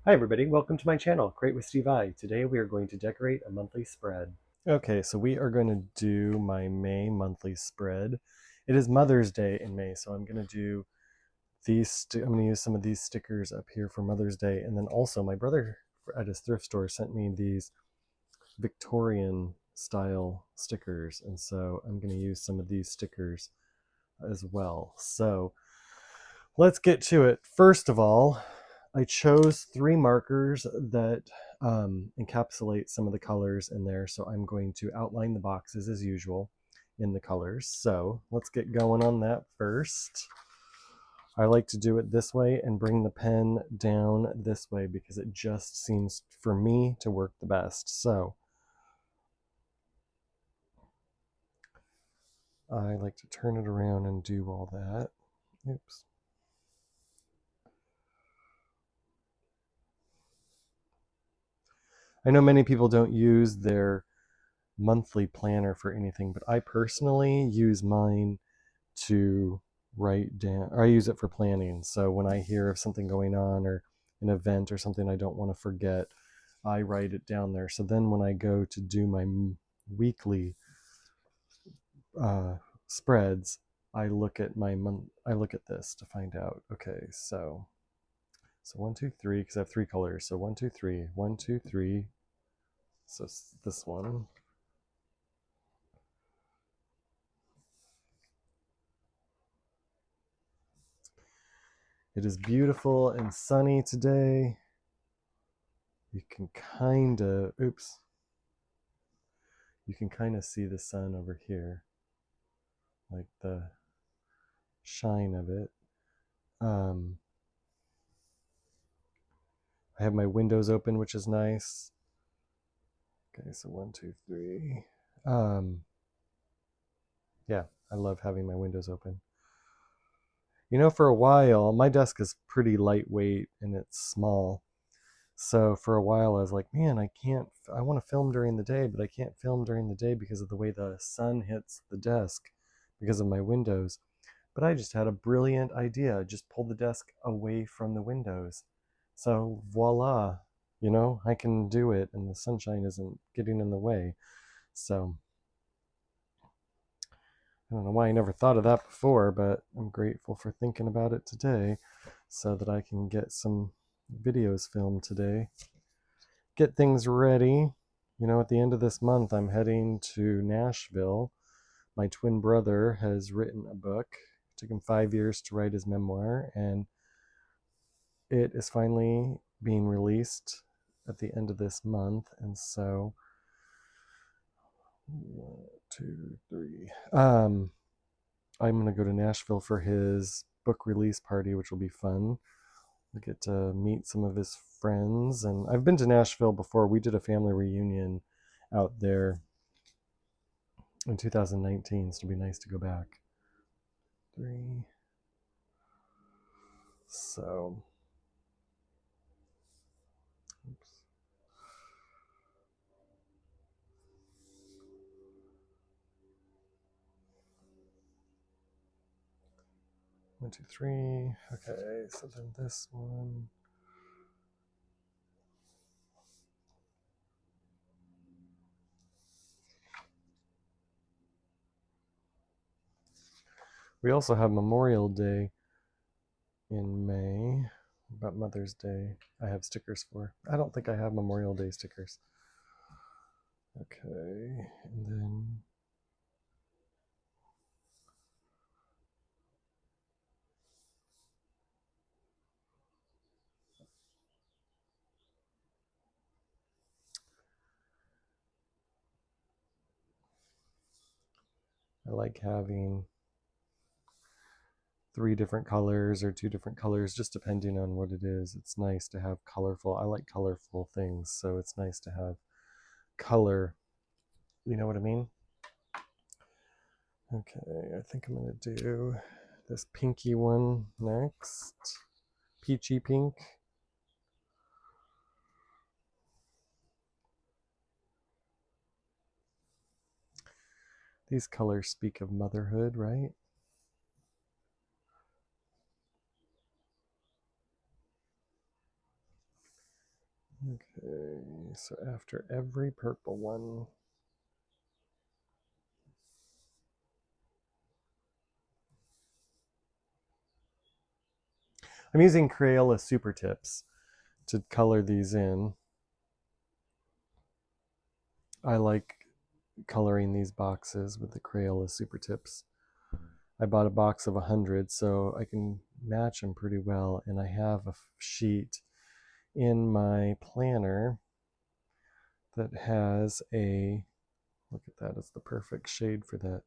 Hi everybody, welcome to my channel, Create with Steve I. Today we are going to decorate a monthly spread. Okay, so we are going to do my May monthly spread. It is Mother's Day in May, so I'm going to do these, I'm going to use some of these stickers up here for Mother's Day. And then also my brother at his thrift store sent me these Victorian style stickers. And so I'm going to use some of these stickers as well. So let's get to it. First of all, I chose 3 markers that encapsulate some of the colors in there. So I'm going to outline the boxes as usual in the colors. So let's get going on that first. I like to do it this way and bring the pen down this way because it just seems for me to work the best. So I like to turn it around and do all that. Oops. I know many people don't use their monthly planner for anything, but I personally use mine to write down, or I use it for planning. So when I hear of something going on or an event or something I don't want to forget, I write it down there. So then when I go to do my weekly spreads, I look at I look at this to find out, okay, so 1, 2, 3, because I have 3 colors. So 1, 2, 3, 1, 2, 3. So this one. It is beautiful and sunny today. You can kind of, oops, you can kind of see the sun over here, like the shine of it. I have my windows open, which is nice. Okay, so 1, 2, 3. Yeah, I love having my windows open. You know, for a while, my desk is pretty lightweight and it's small. So for a while, I was like, man, I want to film during the day, but I can't film during the day because of the way the sun hits the desk because of my windows. But I just had a brilliant idea. Just pull the desk away from the windows. So voila, you know, I can do it and the sunshine isn't getting in the way. So I don't know why I never thought of that before, but I'm grateful for thinking about it today so that I can get some videos filmed today. Get things ready. You know, at the end of this month, I'm heading to Nashville. My twin brother has written a book. It took him 5 years to write his memoir, and it is finally being released at the end of this month. And so, 1, 2, 3. I'm going to go to Nashville for his book release party, which will be fun. I get to meet some of his friends. And I've been to Nashville before. We did a family reunion out there in 2019, so it'll be nice to go back. 3. So, oops. 1, 2, 3. Okay, so then this one. We also have Memorial Day in May, about Mother's Day. I have stickers for. I don't think I have Memorial Day stickers. Okay, and then I like having 3 different colors or 2 different colors, just depending on what it is. It's nice to have colorful. I like colorful things, so it's nice to have color. You know what I mean? Okay, I think I'm going to do this pinky one next. Peachy pink. These colors speak of motherhood, right? Okay, so after every purple one, I'm using Crayola Super Tips to color these in. I like coloring these boxes with the Crayola Super Tips. I bought a box of 100 so I can match them pretty well, and I have a sheet in my planner that has a, look at that, it's the perfect shade for that.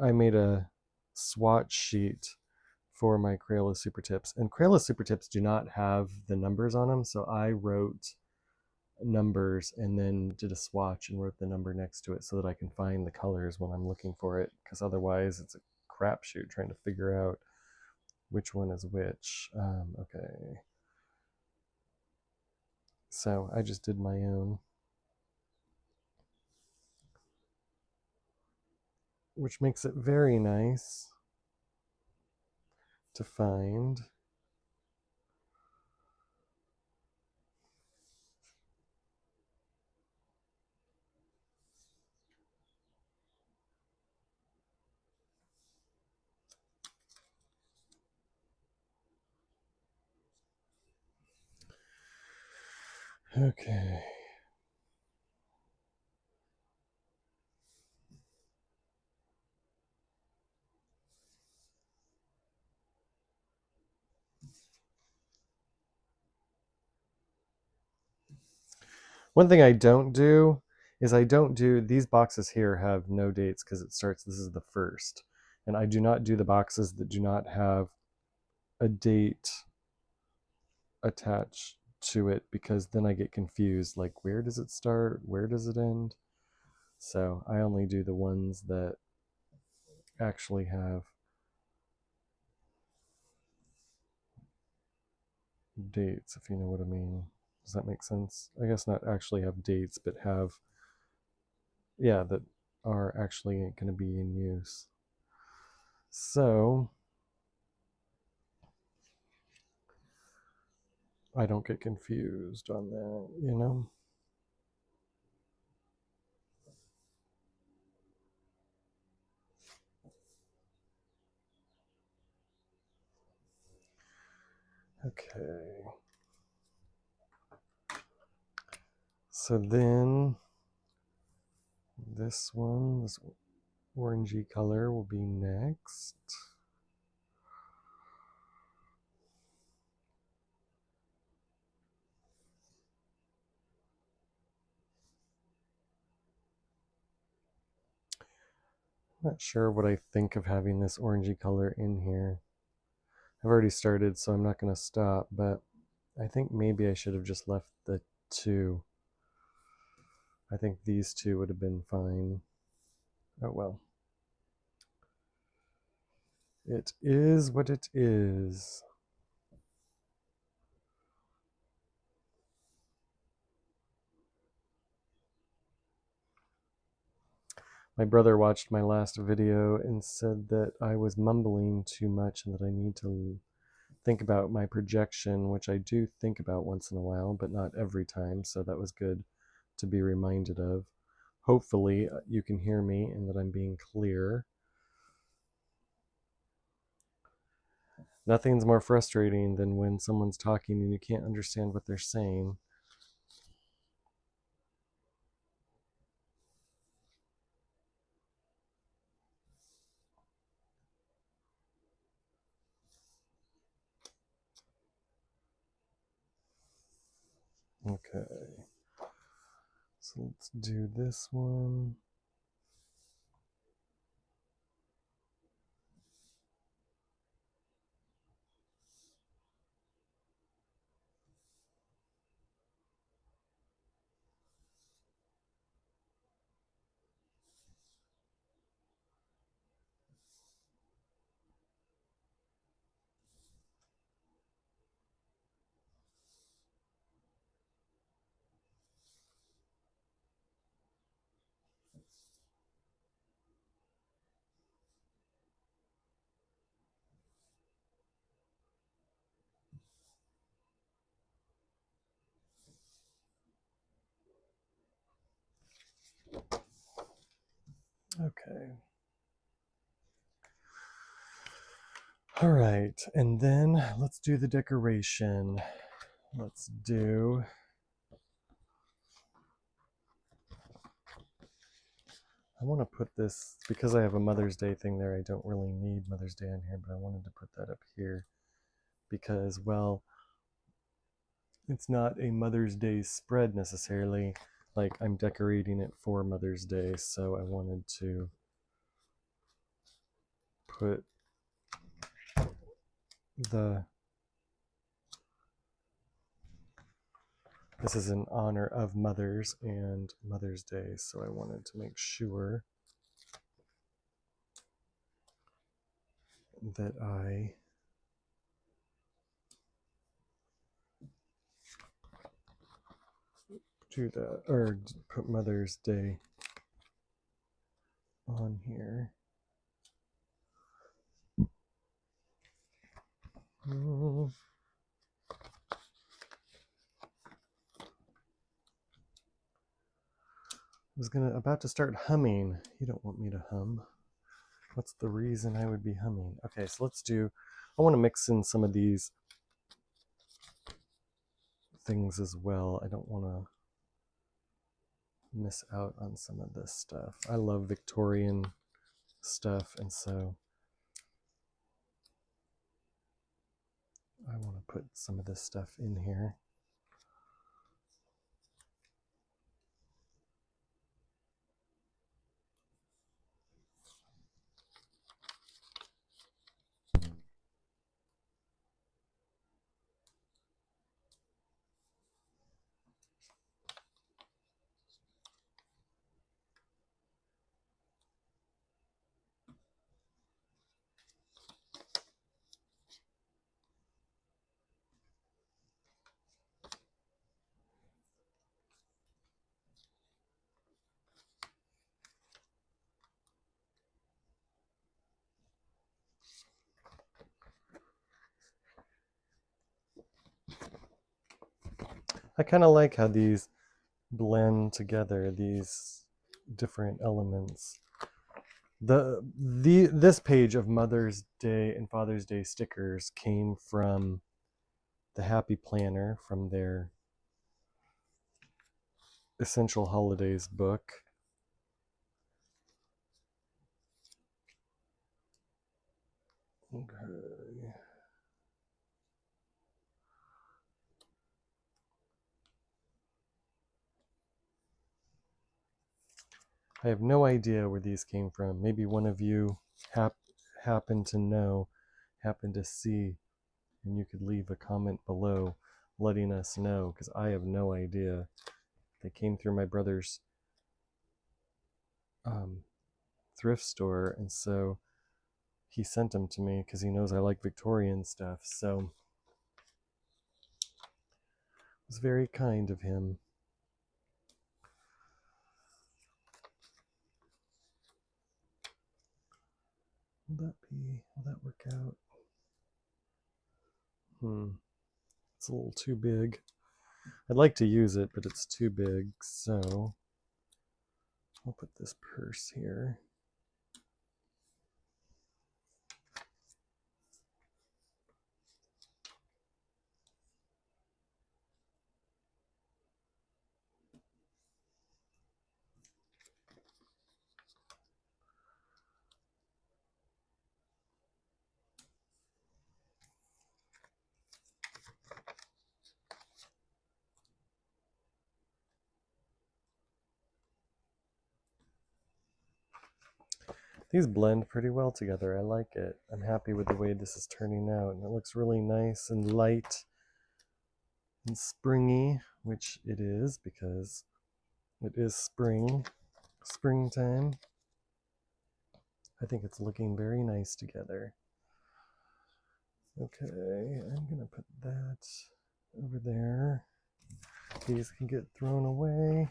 I made a swatch sheet for my Crayola Super Tips, and Crayola Super Tips do not have the numbers on them, so I wrote numbers and then did a swatch and wrote the number next to it so that I can find the colors when I'm looking for it, because otherwise it's a crapshoot trying to figure out which one is which. Okay, so I just did my own, which makes it very nice to find. Okay. One thing I don't do is I don't do, these boxes here have no dates because it starts, this is the first. And I do not do the boxes that do not have a date attached to it, because then I get confused, like where does it start, where does it end? So I only do the ones that actually have dates, if you know what I mean. Does that make sense? I guess not actually have dates, but have, yeah, that are actually going to be in use. So I don't get confused on that, you know? Okay. So then this one, this orangey color will be next. Not sure what I think of having this orangey color in here. I've already started, so I'm not going to stop, but I think maybe I should have just left the two. I think these two would have been fine. Oh well. It is what it is. My brother watched my last video and said that I was mumbling too much and that I need to think about my projection, which I do think about once in a while, but not every time, so that was good to be reminded of. Hopefully, you can hear me and that I'm being clear. Nothing's more frustrating than when someone's talking and you can't understand what they're saying. Okay, so let's do this one. Okay. All right, and then let's do the decoration. Let's do, I want to put this, because I have a Mother's Day thing there, I don't really need Mother's Day on here, but I wanted to put that up here because, well, it's not a Mother's Day spread necessarily. Like, I'm decorating it for Mother's Day, so I wanted to put this is in honor of mothers and Mother's Day, so I wanted to make sure that I do that, or put Mother's Day on here. I was about to start humming. You don't want me to hum. What's the reason I would be humming? Okay, so let's do, I want to mix in some of these things as well. I don't want to miss out on some of this stuff. I love Victorian stuff, and so I want to put some of this stuff in here. I kind of like how these blend together, these different elements. This page of Mother's Day and Father's Day stickers came from the Happy Planner, from their Essential Holidays book. Okay. I have no idea where these came from. Maybe one of you happened to know, happened to see, and you could leave a comment below letting us know, because I have no idea. They came through my brother's thrift store, and so he sent them to me because he knows I like Victorian stuff. So it was very kind of him. Will that work out? It's a little too big. I'd like to use it, but it's too big, so I'll put this purse here. These blend pretty well together. I like it. I'm happy with the way this is turning out, and it looks really nice and light and springy, which it is because it is springtime. I think it's looking very nice together. Okay, I'm gonna put that over there. These can get thrown away.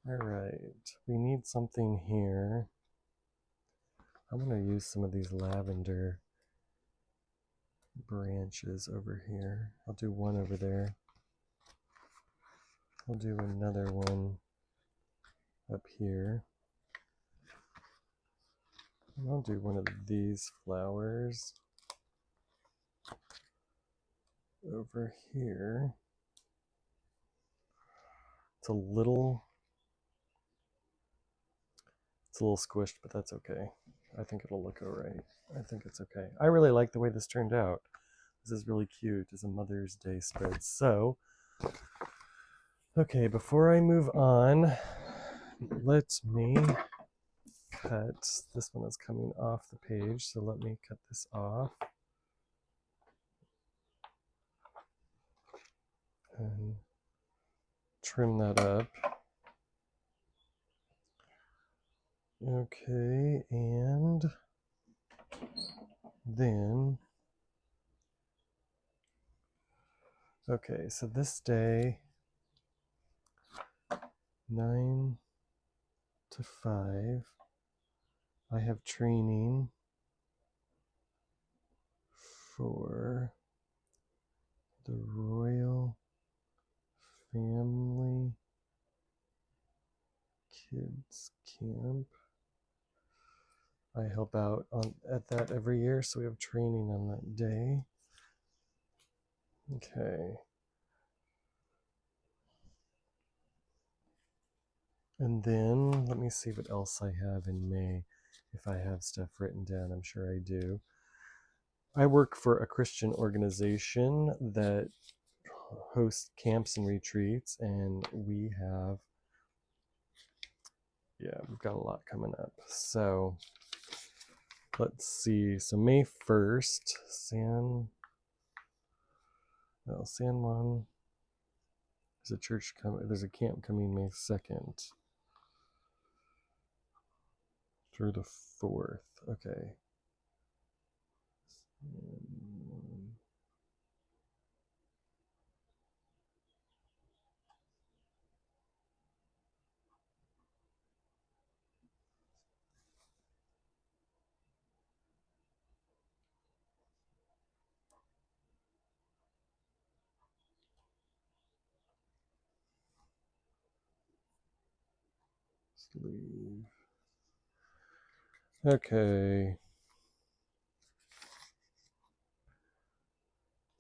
All right, we need something here. I want to use some of these lavender branches over here. I'll do one over there. I'll do another one up here. And I'll do one of these flowers over here. It's a little squished, but that's okay. I think it'll look all right. I think it's okay. I really like the way this turned out. This is really cute. It's a Mother's Day spread. So, okay, before I move on, let me cut. This one is coming off the page, so let me cut this off. And trim that up. Okay, and then, okay, so this day, 9 to 5, I have training for the Royal Family Kids Camp. I help out at that every year, so we have training on that day. Okay. And then let me see what else I have in May. If I have stuff written down, I'm sure I do. I work for a Christian organization that hosts camps and retreats, and we've got a lot coming up. So let's see. So May 1st, San Juan. There's a camp coming May 2nd through the 4th. Okay. Leave. Okay.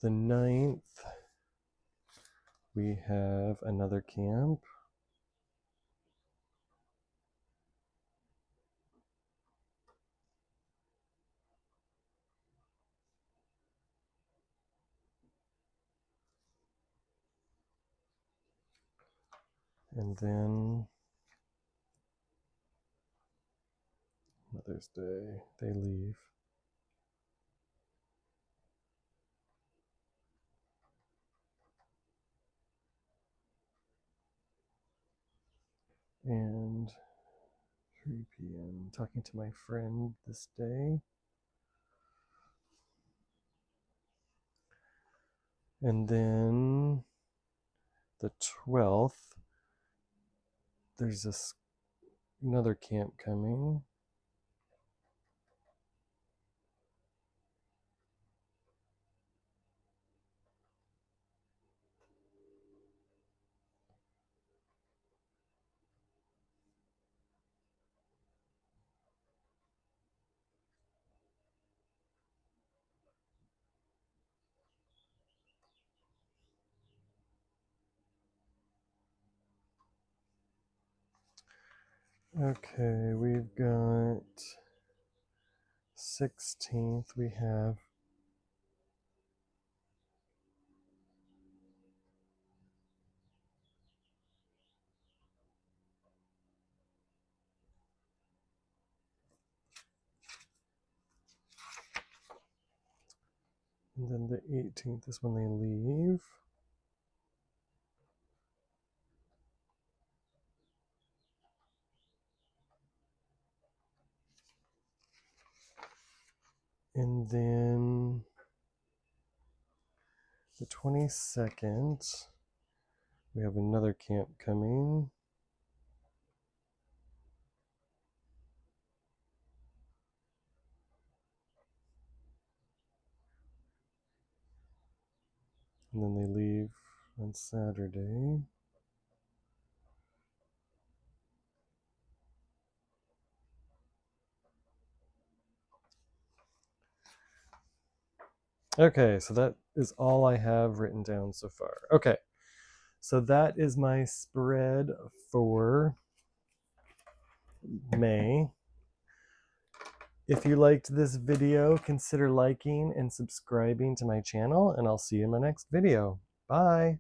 The 9th, we have another camp. And then Mother's Day, they leave. And 3 p.m. talking to my friend this day. And then the 12th, there's another camp coming. Okay, we've got 16th, we have and then the 18th is when they leave. And then the 22nd, we have another camp coming. And then they leave on Saturday. Okay, so that is all I have written down so far. Okay, so that is my spread for May. If you liked this video, consider liking and subscribing to my channel, and I'll see you in my next video. Bye!